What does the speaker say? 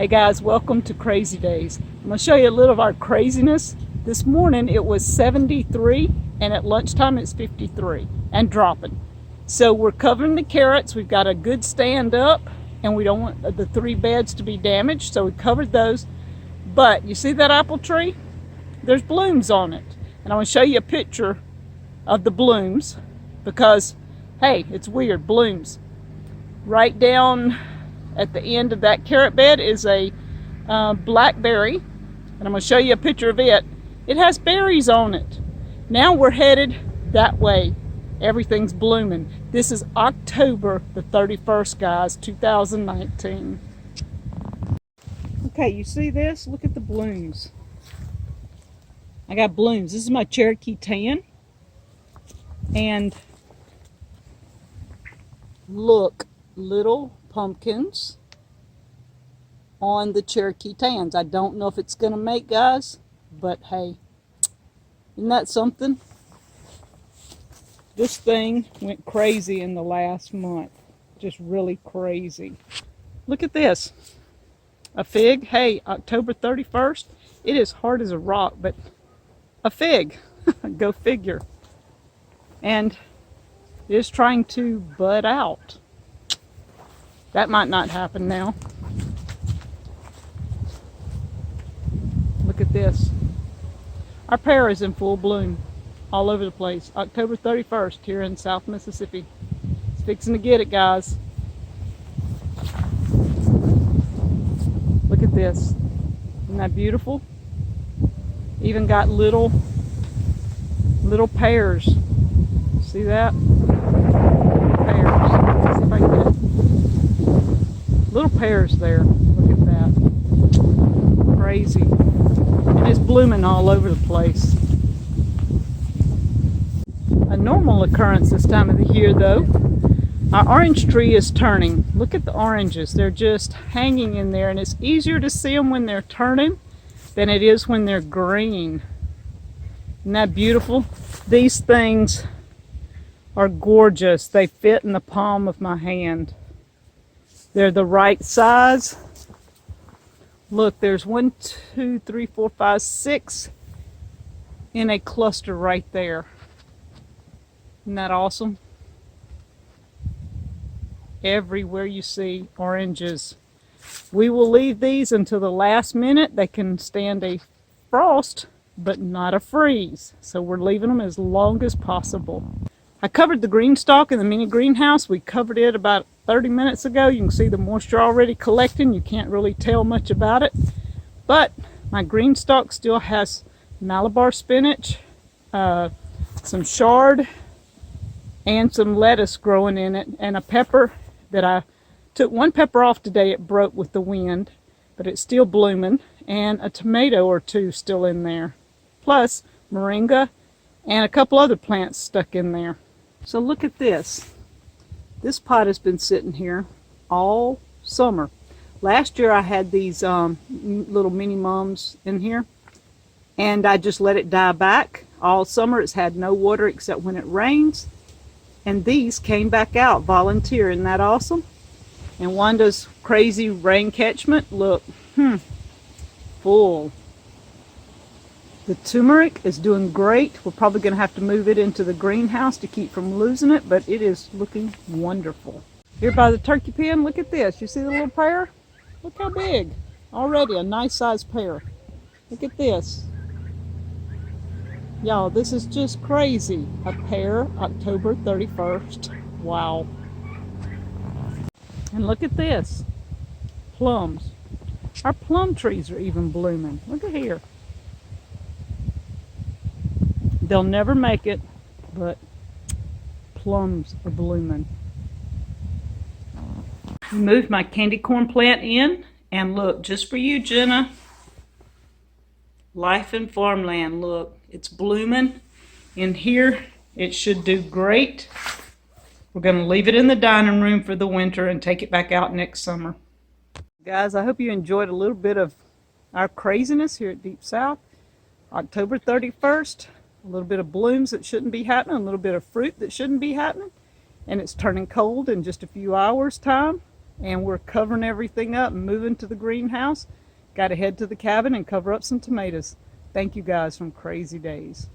Hey guys, welcome to Crazy Days. I'm going to show you a little of our craziness. This morning it was 73 and at lunchtime it's 53 and dropping. So we're covering the carrots. We've got a good stand up and we don't want the 3 beds to be damaged, so we covered those. But you see that apple tree? There's blooms on it. And I'm going to show you a picture of the blooms because, hey, it's weird, blooms. Right down at the end of that carrot bed is a blackberry, and I'm going to show you a picture of it. It has berries on it. Now we're headed that way. Everything's blooming. This is October the 31st, guys, 2019. Okay, you see this? Look at the blooms. I got blooms. This is my Cherokee Tan. And look, little pumpkins on the Cherokee Tans. I don't know if it's gonna make, guys, but hey, isn't that something? This thing went crazy in the last month, just really crazy. Look at this, a fig. Hey, October 31st, it is hard as a rock, but a fig. Go figure. And it is trying to bud out. That might not happen now. Look at this. Our pear is in full bloom all over the place. October 31st here in South Mississippi. It's fixing to get it, guys. Look at this. Isn't that beautiful? Even got little pears. See that? Pears. Let's see if I can get it. Little pears there. Look at that. Crazy. And it's blooming all over the place. A normal occurrence this time of the year, though, our orange tree is turning. Look at the oranges. They're just hanging in there, and it's easier to see them when they're turning than it is when they're green. Isn't that beautiful? These things are gorgeous. They fit in the palm of my hand. They're the right size. Look, there's 1, 2, 3, 4, 5, 6 in a cluster right there. Isn't that awesome? Everywhere you see oranges. We will leave these until the last minute. They can stand a frost, but not a freeze. So we're leaving them as long as possible. I covered the green stalk in the mini greenhouse. We covered it about 30 minutes ago. You can see the moisture already collecting. You can't really tell much about it. But my green stalk still has Malabar spinach, some chard, and some lettuce growing in it, and a pepper that I took one pepper off today. It broke with the wind, but it's still blooming, and a tomato or two still in there. Plus moringa and a couple other plants stuck in there. So look at this. This pot has been sitting here all summer. Last year I had these little mini mums in here, and I just let it die back. All summer it's had no water except when it rains, and these came back out volunteer. Isn't that awesome? And Wanda's crazy rain catchment, look, full. The turmeric is doing great. We're probably going to have to move it into the greenhouse to keep from losing it, but it is looking wonderful. Here by the turkey pen, look at this. You see the little pear? Look how big. Already a nice sized pear. Look at this. Y'all, this is just crazy. A pear, October 31st. Wow. And look at this. Plums. Our plum trees are even blooming. Look at here. They'll never make it, but plums are blooming. I moved my candy corn plant in, and look, just for you, Jenna, Life in Farmland, look, it's blooming. In here, it should do great. We're going to leave it in the dining room for the winter and take it back out next summer. Guys, I hope you enjoyed a little bit of our craziness here at Deep South. October 31st. A little bit of blooms that shouldn't be happening, a little bit of fruit that shouldn't be happening, and it's turning cold in just a few hours time. And we're covering everything up and moving to the greenhouse. Got to head to the cabin and cover up some tomatoes. Thank you guys from Crazy Days.